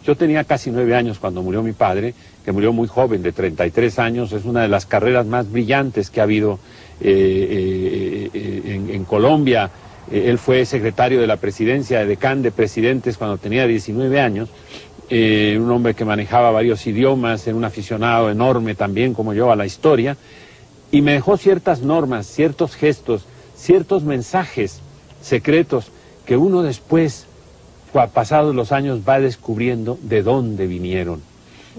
yo tenía casi 9 años cuando murió mi padre, que murió muy joven, de 33 años, es una de las carreras más brillantes que ha habido en Colombia. Él fue secretario de la presidencia, decán de presidentes cuando tenía 19 años, un hombre que manejaba varios idiomas, era un aficionado enorme también como yo a la historia, y me dejó ciertas normas, ciertos gestos, ciertos mensajes secretos que uno después, pasados los años, va descubriendo de dónde vinieron.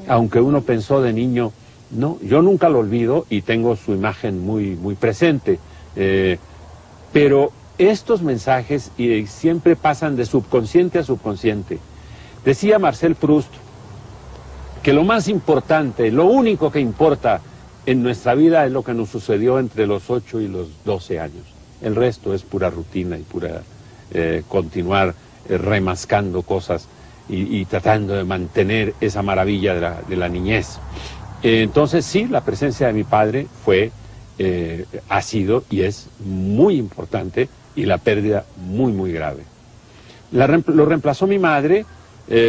Aunque uno pensó de niño, no, yo nunca lo olvido y tengo su imagen muy, muy presente, pero estos mensajes siempre pasan de subconsciente a subconsciente. Decía Marcel Proust que lo más importante, lo único que importa en nuestra vida es lo que nos sucedió entre los 8 y los 12 años. El resto es pura rutina y pura continuar remascando cosas y tratando de mantener esa maravilla de la niñez. Entonces sí, la presencia de mi padre ha sido y es muy importante, y la pérdida muy, muy grave. Lo reemplazó mi madre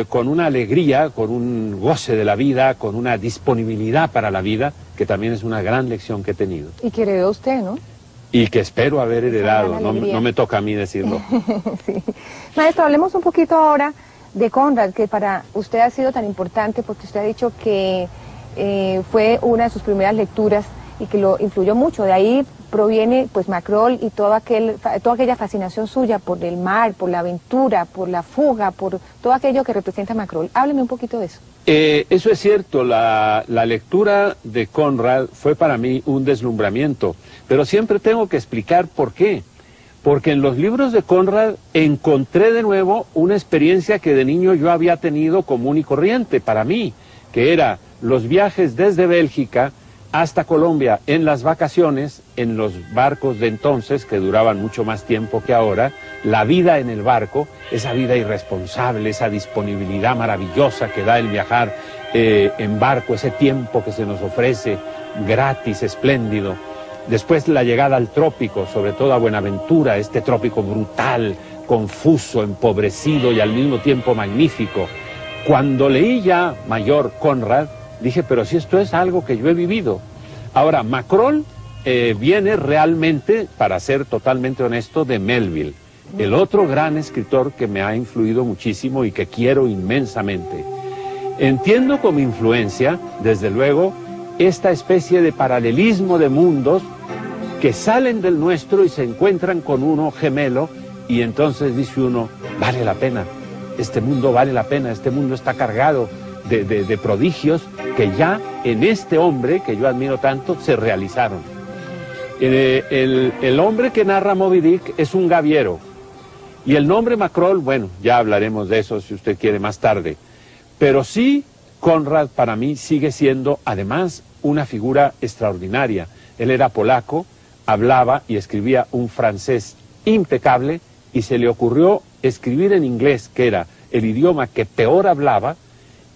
con una alegría, con un goce de la vida, con una disponibilidad para la vida, que también es una gran lección que he tenido. Y que heredó usted, ¿no? Y que espero haber heredado, no me toca a mí decirlo. Sí. Maestro, hablemos un poquito ahora de Conrad, que para usted ha sido tan importante, porque usted ha dicho que fue una de sus primeras lecturas y que lo influyó mucho. De ahí proviene pues Macrol y toda aquella fascinación suya por el mar, por la aventura, por la fuga, por todo aquello que representa Macrol. Hábleme un poquito de eso. Eso es cierto, la lectura de Conrad fue para mí un deslumbramiento, pero siempre tengo que explicar por qué. Porque en los libros de Conrad encontré de nuevo una experiencia que de niño yo había tenido común y corriente para mí, que era los viajes desde Bélgica hasta Colombia en las vacaciones, en los barcos de entonces, que duraban mucho más tiempo que ahora, la vida en el barco, esa vida irresponsable, esa disponibilidad maravillosa que da el viajar en barco, ese tiempo que se nos ofrece gratis, espléndido. Después la llegada al trópico, sobre todo a Buenaventura, este trópico brutal, confuso, empobrecido y al mismo tiempo magnífico. Cuando leí ya mayor Conrad, dije, pero si esto es algo que yo he vivido. Ahora, Macrol viene realmente, para ser totalmente honesto, de Melville, el otro gran escritor que me ha influido muchísimo y que quiero inmensamente. Entiendo como influencia, desde luego, esta especie de paralelismo de mundos que salen del nuestro y se encuentran con uno gemelo, y entonces dice uno, vale la pena, este mundo vale la pena, este mundo está cargado de prodigios que ya en este hombre, que yo admiro tanto, se realizaron. El hombre que narra Moby Dick es un gaviero, y el nombre Macrol, bueno, ya hablaremos de eso si usted quiere más tarde, pero sí, Conrad para mí sigue siendo además una figura extraordinaria. Él era polaco, hablaba y escribía un francés impecable, y se le ocurrió escribir en inglés, que era el idioma que peor hablaba,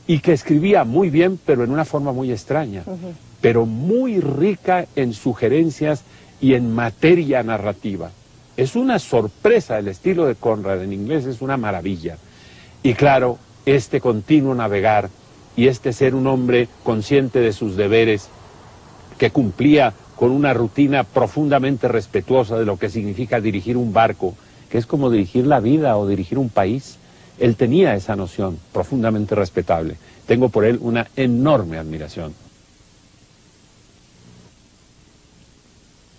y que escribía muy bien, pero en una forma muy extraña, pero muy rica en sugerencias y en materia narrativa. Es una sorpresa el estilo de Conrad, en inglés es una maravilla. Y claro, este continuo navegar y este ser un hombre consciente de sus deberes, que cumplía con una rutina profundamente respetuosa de lo que significa dirigir un barco, que es como dirigir la vida o dirigir un país. Él tenía esa noción profundamente respetable. Tengo por él una enorme admiración.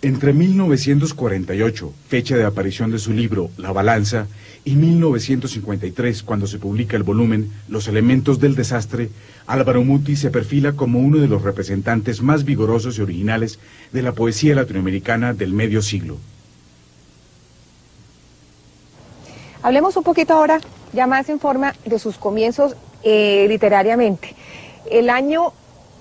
Entre 1948, fecha de aparición de su libro La Balanza, y 1953, cuando se publica el volumen Los elementos del desastre, Álvaro Muti se perfila como uno de los representantes más vigorosos y originales de la poesía latinoamericana del medio siglo. Hablemos un poquito ahora, ya más en forma de sus comienzos literariamente. El año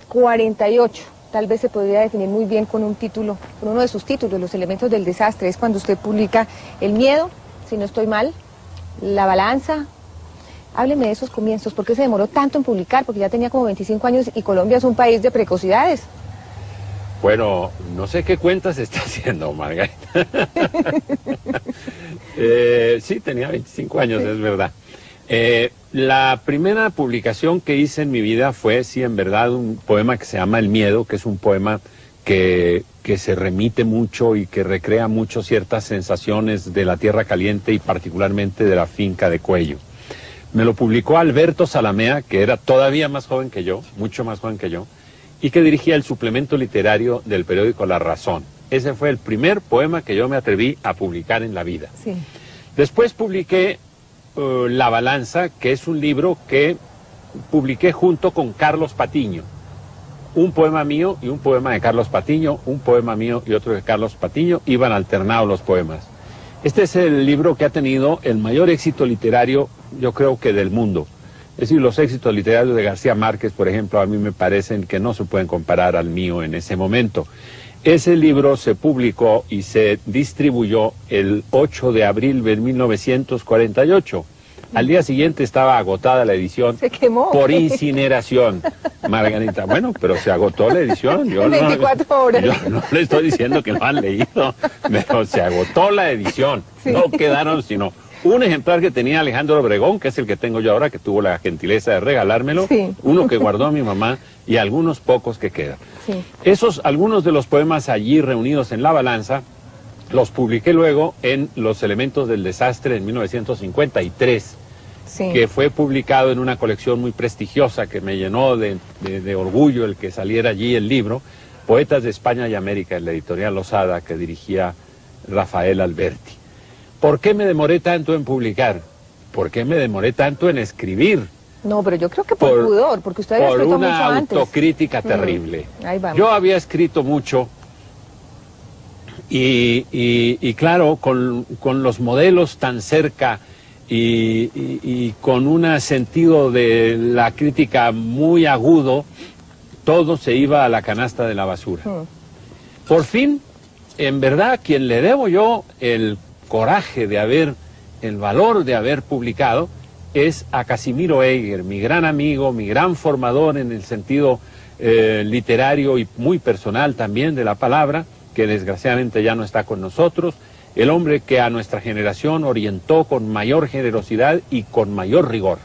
48, tal vez se podría definir muy bien con un título, con uno de sus títulos, Los elementos del desastre, es cuando usted publica El miedo, si no estoy mal, La balanza. Hábleme de esos comienzos, ¿por qué se demoró tanto en publicar? Porque ya tenía como 25 años y Colombia es un país de precocidades. Bueno, no sé qué cuentas está haciendo, Margarita. Sí, tenía 25 años, sí. Es verdad. La primera publicación que hice en mi vida fue, sí, en verdad, un poema que se llama El Miedo, que es un poema que se remite mucho y que recrea mucho ciertas sensaciones de la tierra caliente y particularmente de la finca de Cuello. Me lo publicó Alberto Zalamea, que era todavía más joven que yo, mucho más joven que yo, y que dirigía el suplemento literario del periódico La Razón. Ese fue el primer poema que yo me atreví a publicar en la vida. Sí. Después publiqué La Balanza, que es un libro que publiqué junto con Carlos Patiño. Un poema mío y un poema de Carlos Patiño, un poema mío y otro de Carlos Patiño, iban alternados los poemas. Este es el libro que ha tenido el mayor éxito literario, yo creo que del mundo. Es decir, los éxitos literarios de García Márquez, por ejemplo, a mí me parecen que no se pueden comparar al mío en ese momento. Ese libro se publicó y se distribuyó el 8 de abril de 1948. Al día siguiente estaba agotada la edición. Se quemó. Por incineración, Margarita. Bueno, pero se agotó la edición. Yo 24 horas. Yo no le estoy diciendo que no han leído, pero se agotó la edición. Sí. No quedaron sino un ejemplar que tenía Alejandro Obregón, que es el que tengo yo ahora, que tuvo la gentileza de regalármelo, sí. Uno que guardó mi mamá y algunos pocos que quedan. Sí. Algunos de los poemas allí reunidos en La Balanza, los publiqué luego en Los Elementos del Desastre en 1953, sí. Que fue publicado en una colección muy prestigiosa que me llenó de orgullo el que saliera allí el libro, Poetas de España y América, en la editorial Losada, que dirigía Rafael Alberti. ¿Por qué me demoré tanto en publicar? ¿Por qué me demoré tanto en escribir? No, pero yo creo que por pudor, porque usted había escrito mucho antes. Por una autocrítica terrible. Ahí vamos. Yo había escrito mucho y claro, con los modelos tan cerca y con un sentido de la crítica muy agudo, todo se iba a la canasta de la basura. Por fin, en verdad, quien le debo yo el coraje el valor de haber publicado, es a Casimiro Eiger, mi gran amigo, mi gran formador en el sentido literario y muy personal también de la palabra, que desgraciadamente ya no está con nosotros, el hombre que a nuestra generación orientó con mayor generosidad y con mayor rigor.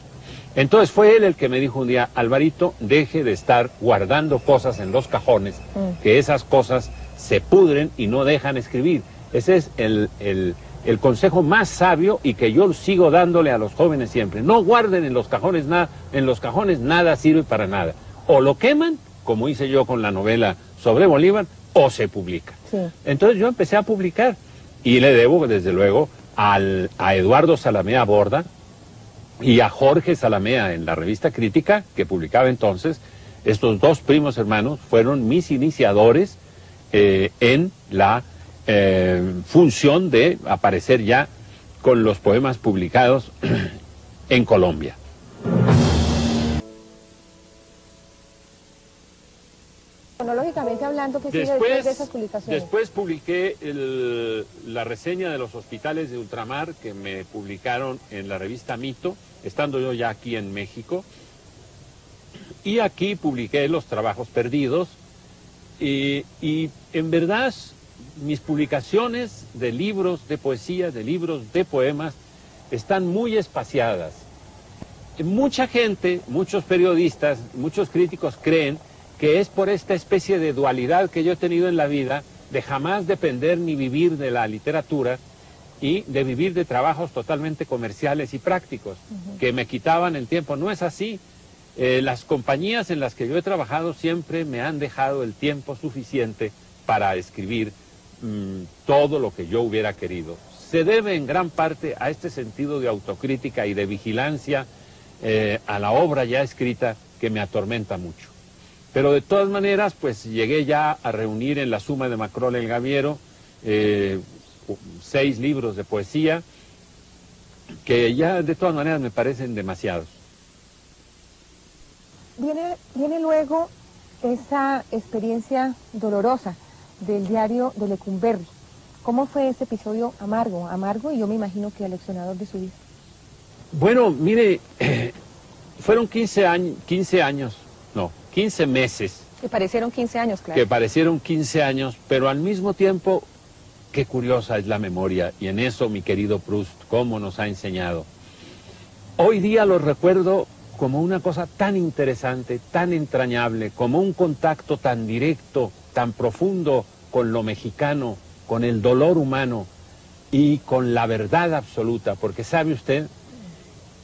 Entonces fue él el que me dijo un día: Alvarito, deje de estar guardando cosas en los cajones, que esas cosas se pudren y no dejan escribir. Ese es el consejo más sabio y que yo sigo dándole a los jóvenes siempre. No guarden en los cajones nada sirve para nada. O lo queman, como hice yo con la novela sobre Bolívar, o se publica. Sí. Entonces yo empecé a publicar y le debo desde luego a Eduardo Zalamea Borda y a Jorge Zalamea en la revista Crítica, que publicaba entonces. Estos dos primos hermanos fueron mis iniciadores en la función de aparecer ya con los poemas publicados en Colombia. Cronológicamente hablando, ¿qué sigue después de esas publicaciones? Después publiqué la reseña de los hospitales de ultramar, que me publicaron en la revista Mito, estando yo ya aquí en México. Y aquí publiqué Los Trabajos Perdidos. Y en verdad, mis publicaciones de libros de poesía, de libros de poemas, están muy espaciadas. Mucha gente, muchos periodistas, muchos críticos creen que es por esta especie de dualidad que yo he tenido en la vida, de jamás depender ni vivir de la literatura y de vivir de trabajos totalmente comerciales y prácticos, que me quitaban el tiempo. No es así. Las compañías en las que yo he trabajado siempre me han dejado el tiempo suficiente para escribir todo lo que yo hubiera querido. Se debe en gran parte a este sentido de autocrítica y de vigilancia a la obra ya escrita, que me atormenta mucho. Pero de todas maneras, pues llegué ya a reunir en la Suma de Macrol el Gaviero 6 libros de poesía, que ya de todas maneras me parecen demasiados. Viene luego esa experiencia dolorosa del diario de Lecumberri. ¿Cómo fue ese episodio amargo? Amargo, y yo me imagino que aleccionador de su vida. Bueno, mire, fueron 15 meses. Que parecieron 15 años, claro. Que parecieron 15 años, pero al mismo tiempo, qué curiosa es la memoria, y en eso mi querido Proust, cómo nos ha enseñado. Hoy día lo recuerdo como una cosa tan interesante, tan entrañable, como un contacto tan directo, tan profundo con lo mexicano, con el dolor humano y con la verdad absoluta, porque sabe usted,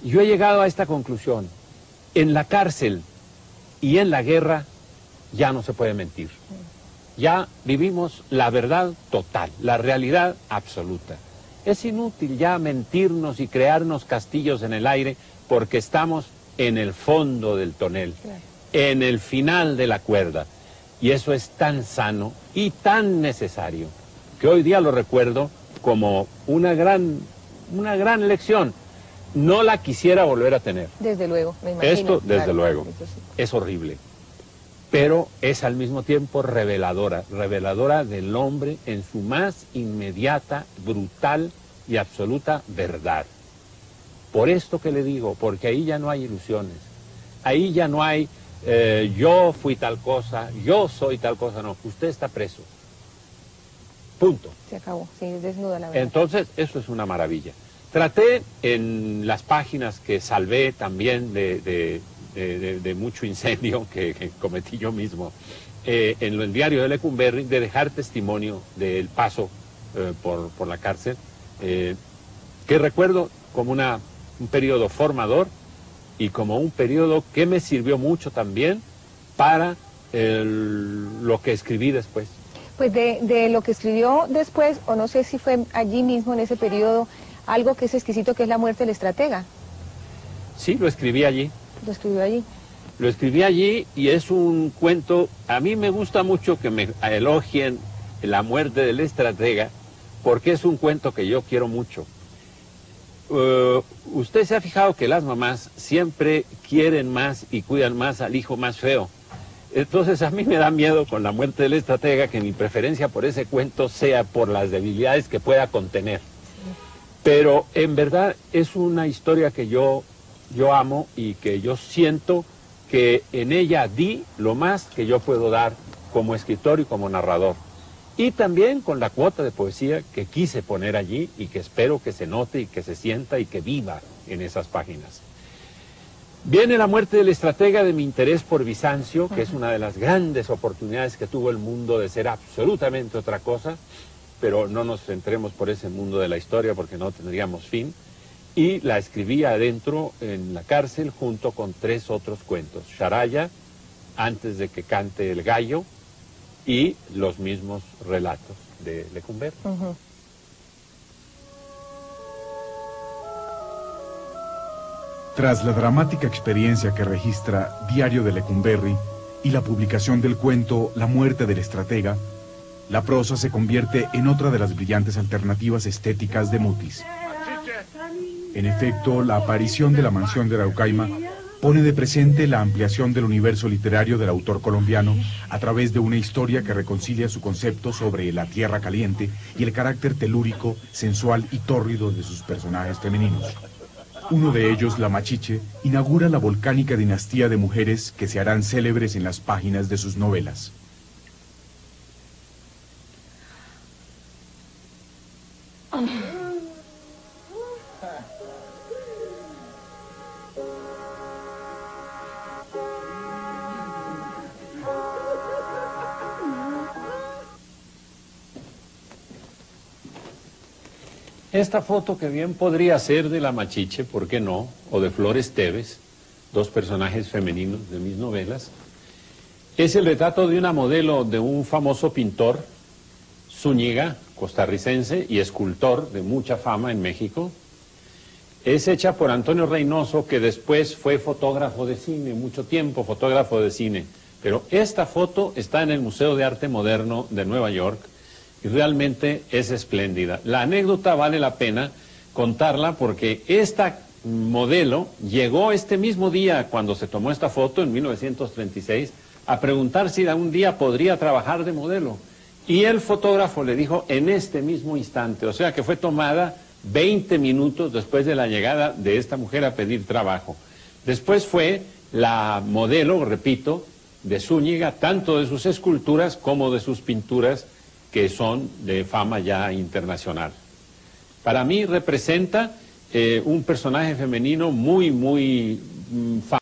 yo he llegado a esta conclusión: en la cárcel y en la guerra ya no se puede mentir. Ya vivimos la verdad total, la realidad absoluta. Es inútil ya mentirnos y crearnos castillos en el aire, porque estamos en el fondo del tonel, en el final de la cuerda. Y eso es tan sano y tan necesario, que hoy día lo recuerdo como una gran lección. No la quisiera volver a tener. Desde luego, me imagino. Esto, desde claro, luego, eso sí. es horrible. Pero es al mismo tiempo reveladora del hombre en su más inmediata, brutal y absoluta verdad. Por esto que le digo, porque ahí ya no hay ilusiones, ahí ya no hay yo fui tal cosa, yo soy tal cosa, no, usted está preso. Punto. Se acabó, sí, es desnuda la verdad. Entonces, eso es una maravilla. Traté en las páginas que salvé también de mucho incendio que cometí yo mismo, en el diario de Lecumberri, de dejar testimonio del paso por la cárcel, que recuerdo como un periodo formador y como un periodo que me sirvió mucho también para lo que escribí después. Pues de lo que escribió después, o no sé si fue allí mismo en ese periodo, algo que es exquisito, que es La muerte del estratega. Sí, lo escribí allí. Lo escribió allí. Lo escribí allí y es un cuento. A mí me gusta mucho que me elogien La muerte del estratega, porque es un cuento que yo quiero mucho. Usted se ha fijado que las mamás siempre quieren más y cuidan más al hijo más feo. Entonces a mí me da miedo con La muerte del estratega que mi preferencia por ese cuento sea por las debilidades que pueda contener. Pero en verdad es una historia que yo amo y que yo siento que en ella di lo más que yo puedo dar como escritor y como narrador. Y también con la cuota de poesía que quise poner allí y que espero que se note y que se sienta y que viva en esas páginas. Viene La muerte del estratega de mi interés por Bizancio, que es una de las grandes oportunidades que tuvo el mundo de ser absolutamente otra cosa, pero no nos centremos por ese mundo de la historia porque no tendríamos fin. Y la escribí adentro en la cárcel junto con 3 otros cuentos: Sharaya, Antes de que cante el gallo, y los mismos relatos de Lecumberri. Tras la dramática experiencia que registra Diario de Lecumberri y la publicación del cuento La muerte del estratega, la prosa se convierte en otra de las brillantes alternativas estéticas de Mutis. En efecto, la aparición de La mansión de Araucaima pone de presente la ampliación del universo literario del autor colombiano a través de una historia que reconcilia su concepto sobre la tierra caliente y el carácter telúrico, sensual y tórrido de sus personajes femeninos. Uno de ellos, La Machiche, inaugura la volcánica dinastía de mujeres que se harán célebres en las páginas de sus novelas. Esta foto, que bien podría ser de La Machiche, ¿por qué no?, o de Flores Teves, 2 personajes femeninos de mis novelas, es el retrato de una modelo de un famoso pintor, Zúñiga, costarricense y escultor de mucha fama en México. Es hecha por Antonio Reynoso, que después fue fotógrafo de cine, mucho tiempo fotógrafo de cine. Pero esta foto está en el Museo de Arte Moderno de Nueva York, y realmente es espléndida. La anécdota vale la pena contarla porque esta modelo llegó este mismo día, cuando se tomó esta foto, en 1936, a preguntar si un día podría trabajar de modelo. Y el fotógrafo le dijo en este mismo instante, o sea que fue tomada 20 minutos después de la llegada de esta mujer a pedir trabajo. Después fue la modelo, repito, de Zúñiga, tanto de sus esculturas como de sus pinturas, que son de fama ya internacional. Para mí representa un personaje femenino muy famoso.